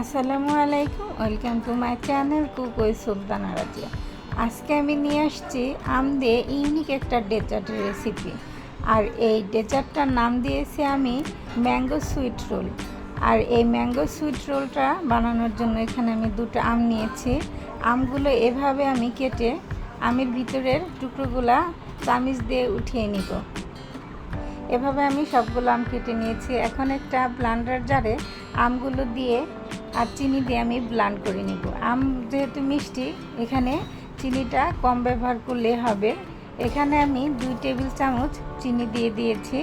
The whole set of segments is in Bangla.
আসসালামু আলাইকুম, welcome to my channel cook with Sultana Razia. আজকে আমি নিয়ে আসছি আম দিয়ে ইউনিক একটা ডেজার্টের রেসিপি। আর এই ডেজার্টটার নাম দিয়েছি আমি ম্যাঙ্গো সুইট রোল। আর এই ম্যাঙ্গো সুইট রোলটা বানানোর জন্য এখানে আমি দুটো আম নিয়েছি। আমগুলো এভাবে আমি কেটে আমের ভিতরের টুকরোগুলা চামিচ দিয়ে উঠিয়ে নিব। এভাবে আমি সবগুলো আম কেটে নিয়েছি। এখন একটা ব্লেন্ডার জারে আমগুলো দিয়ে আর চিনি দিয়ে আমি ব্লেন্ড করে নিব। আম যেহেতু মিষ্টি, এখানে চিনিটা কম ব্যবহার করলে হবে। এখানে আমি 2 টেবিল চামচ চিনি দিয়ে দিয়েছি।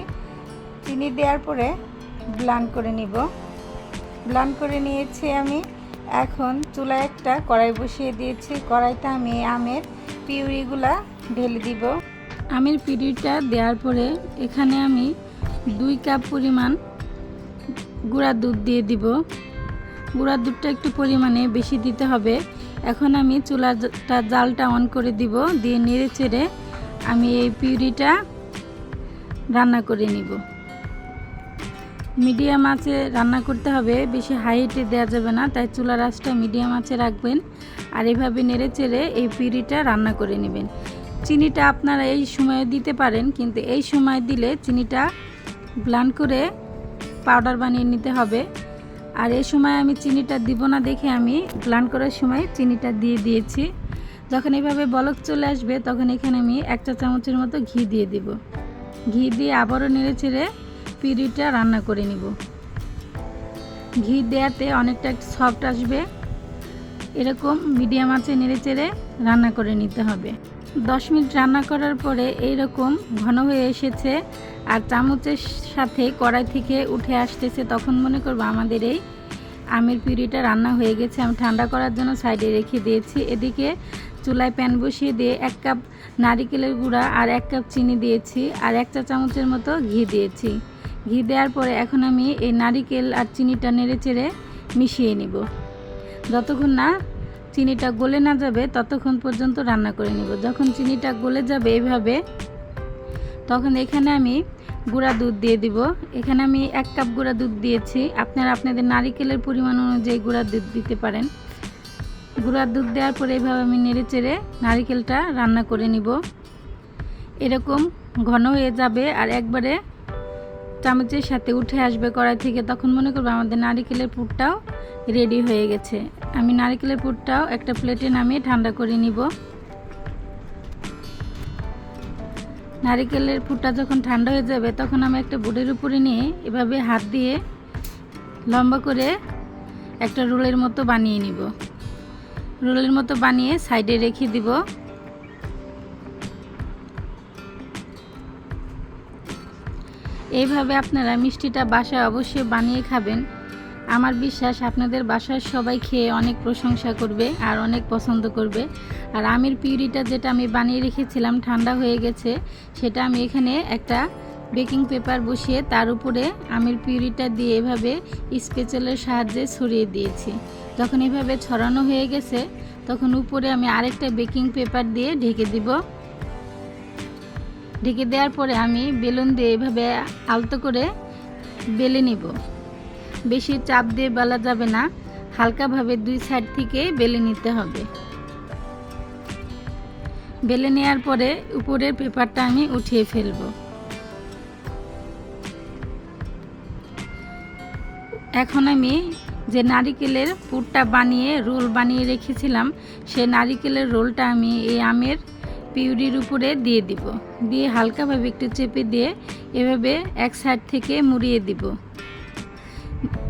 চিনি দেওয়ার পরে ব্লেন্ড করে নিব। ব্লেন্ড করে নিয়েছি আমি। এখন চুলায় একটা কড়াই বসিয়ে দিয়েছি। কড়াইতে আমি আমের পিউরিগুলা ঢেলে দিব। আমের পিউরিটা দেওয়ার পরে এখানে আমি 2 কাপ পরিমাণ গুঁড়া দুধ দিয়ে দিব। গুঁড়া দুধটা একটু পরিমাণে বেশি দিতে হবে। এখন আমি চুলাটা জালটা অন করে দিব, দিয়ে নেড়ে চেড়ে আমি এই পিউরিটা রান্না করে নিব। মিডিয়াম আঁচে রান্না করতে হবে, বেশি হাই হিটে দেওয়া যাবে না, তাই চুলার আঁচটা মিডিয়াম আঁচে রাখবেন। আর এভাবে নেড়ে চেড়ে এই পিউরিটা রান্না করে নেবেন। চিনিটা আপনারা এই সময়ে দিতে পারেন, কিন্তু এই সময় দিলে চিনিটা ব্লেন্ড করে পাউডার বানিয়ে নিতে হবে। আর এই সময় আমি চিনিটা দিব না দেখে আমি ব্লেন্ড করার সময় চিনিটা দিয়ে দিয়েছি। যখন এভাবে বলক চলে আসবে তখন এখানে আমি 1 চা চামচের মতো ঘি দিয়ে দিব। ঘি দিয়ে আবারও নেড়ে চেড়ে পিউরিটা রান্না করে নিব। ঘি দেওয়াতে অনেকটা সফট আসবে। এরকম মিডিয়াম আঁচে নেড়ে চেড়ে রান্না করে নিতে হবে। 10 মিনিট রান্না করার পরে এইরকম ঘন হয়ে এসেছে আর চামচের সাথে কড়াই থেকে উঠে আসতেছে, তখন মনে করবো আমাদের এই আমের পিউরিটা রান্না হয়ে গেছে। আমি ঠান্ডা করার জন্য সাইডে রেখে দিয়েছি। এদিকে চুলায় প্যান বসিয়ে দিয়ে 1 কাপ নারিকেলের গুঁড়া আর 1 কাপ চিনি দিয়েছি আর 1 চা চামচের মতো ঘি দিয়েছি। ঘি দেওয়ার পরে এখন আমি এই নারিকেল আর চিনিটা নেড়ে চেড়ে মিশিয়ে নিব। যতক্ষণ না চিনিটা গলে না যাবে ততক্ষণ পর্যন্ত রান্না করে নিব। যখন চিনিটা গলে যাবে এইভাবে, তখন এখানে আমি গুঁড়া দুধ দিয়ে দিব। এখানে আমি 1 কাপ গুঁড়া দুধ দিয়েছি। আপনারা আপনাদের নারিকেলের পরিমাণ অনুযায়ী গুঁড়া দুধ দিতে পারেন। গুঁড়া দুধ দেওয়ার পরে এইভাবে আমি নেড়ে চেড়ে নারিকেলটা রান্না করে নিব। এরকম ঘন হয়ে যাবে আর একবারে চামচের সাথে উঠে আসবে কড়াই থেকে, তখন মনে করবো আমাদের নারিকেলের পুরটাও রেডি হয়ে গেছে। আমি নারিকেলের পুরটাও একটা প্লেটে নামিয়ে ঠান্ডা করে নিব। নারিকেলের পুরটা যখন ঠান্ডা হয়ে যাবে তখন আমি একটা বোর্ডের উপরে নিয়ে এভাবে হাত দিয়ে লম্বা করে একটা রোলের মতো বানিয়ে নিব। রোলের মতো বানিয়ে সাইডে রেখে দিব। এইভাবে আপনারা মিষ্টিটা বাসায় অবশ্যই বানিয়ে খাবেন। আমার বিশ্বাস আপনাদের বাসার সবাই খেয়ে অনেক প্রশংসা করবে আর অনেক পছন্দ করবে। আর আমের পিউরিটা যেটা আমি বানিয়ে রেখেছিলাম ঠান্ডা হয়ে গেছে, সেটা আমি এখানে একটা বেকিং পেপার বসিয়ে তার উপরে আমের পিউরিটা দিয়ে এভাবে স্প্যাচুলার সাহায্যে ছড়িয়ে দিয়েছি। যখন এভাবে ছড়ানো হয়ে গেছে তখন উপরে আমি আরেকটা বেকিং পেপার দিয়ে ঢেকে দিব। ঢেকে দেওয়ার পরে আমি বেলুন দিয়ে এভাবে আলতো করে বেলে নিব। বেশি চাপ দিয়ে বেলা যাবে না, হালকাভাবে 2 সাইড থেকে বেলে নিতে হবে। বেলে নেওয়ার পরে উপরের পেপারটা আমি উঠিয়ে ফেলব। এখন আমি যে নারিকেলের পুরটা বানিয়ে রোল বানিয়ে রেখেছিলাম, সেই নারিকেলের রোলটা আমি এই আমের পিউরির উপরে দিয়ে দিব। দিয়ে হালকাভাবে একটু চেপে দিয়ে এভাবে এক সাইড থেকে মুড়িয়ে দিব।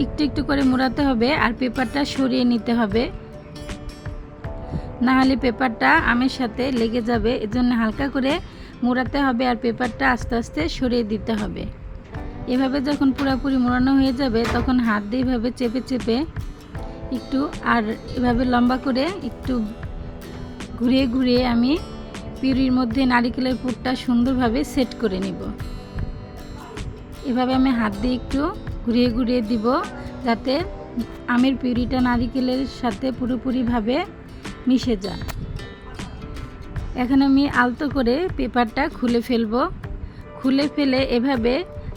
একটু একটু করে মোড়াতে হবে আর পেপারটা সরিয়ে নিতে হবে, না হলে পেপারটা আমের সাথে লেগে যাবে। এজন্য হালকা করে মোড়াতে হবে আর পেপারটা আস্তে আস্তে সরিয়ে দিতে হবে। এভাবে যখন পুরোপুরি মোড়ানো হয়ে যাবে তখন হাত দিয়ে এভাবে চেপে চেপে একটু আর এভাবে লম্বা করে একটু ঘুরিয়ে ঘুরিয়ে আমি পিউরির মধ্যে নারিকেলের পুরটা সুন্দরভাবে সেট করে নিব। এভাবে আমি হাত দিয়ে একটু ঘুরিয়ে ঘুরিয়ে দিব যাতে আমের পিউরিটা নারিকেলের সাথে পুরোপুরিভাবে মিশে যায়। এখন আমি আলতো করে পেপারটা খুলে ফেলব। খুলে ফেলে এভাবে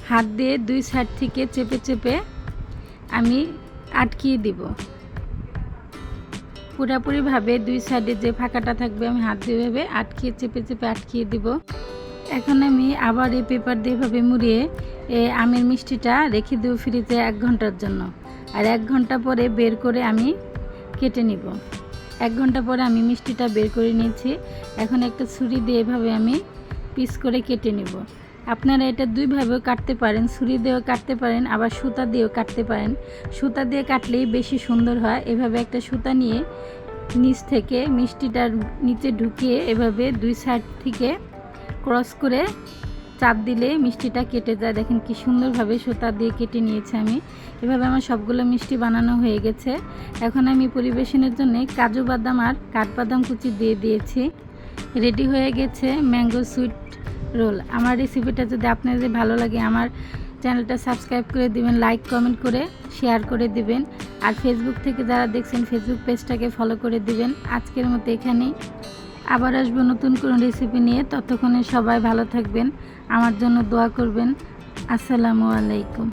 হাত দিয়ে 2 সাইড থেকে চেপে চেপে আমি আটকিয়ে দিব। পুরোপুরিভাবে দুই সাইডে যে ফাঁকাটা থাকবে আমি হাত দিয়ে এভাবে আটকিয়ে চেপে আটকিয়ে দিব। এখন আমি আবার এই পেপার দিয়ে এভাবে মুড়িয়ে এই আমের মিষ্টিটা রেখে দেবো ফ্রিজে 1 ঘন্টার জন্য। আর 1 ঘন্টা পরে বের করে আমি কেটে নিব। 1 ঘন্টা পরে আমি মিষ্টিটা বের করে নিয়েছি। এখন একটা ছুরি দিয়ে এভাবে আমি পিস করে কেটে নিব। আপনারা এটা দুইভাবেও কাটতে পারেন, ছুরি দিয়েও কাটতে পারেন, আবার সুতা দিয়েও কাটতে পারেন। সুতা দিয়ে কাটলেই বেশি সুন্দর হয়। এভাবে একটা সুতা নিয়ে নিচ থেকে মিষ্টিটার নিচে ঢুকিয়ে এভাবে দুই সাইড থেকে ক্রস করে চাপ দিলে মিষ্টিটা কেটে যায়। দেখেন কি সুন্দরভাবে সুতা দিয়ে কেটে নিয়েছি আমি। এভাবে আমার সবগুলো মিষ্টি বানানো হয়ে গেছে। এখন আমি পরিবেশনের জন্য কাজু বাদাম আর কাঠবাদাম কুচি দিয়ে দিয়েছি। রেডি হয়ে গেছে ম্যাঙ্গো সুইট রোল। আমার রেসিপিটা যদি আপনাদের ভালো লাগে আমার চ্যানেলটা সাবস্ক্রাইব করে দিবেন, লাইক কমেন্ট করে শেয়ার করে দিবেন। আর ফেসবুক থেকে যারা দেখছেন ফেসবুক পেজটাকে ফলো করে দিবেন। আজকের মতো এখানেই, আবার আসবো নতুন কোনো রেসিপি নিয়ে। ততক্ষণে সবাই ভালো থাকবেন, আমার জন্য দোয়া করবেন। আসসালামু আলাইকুম।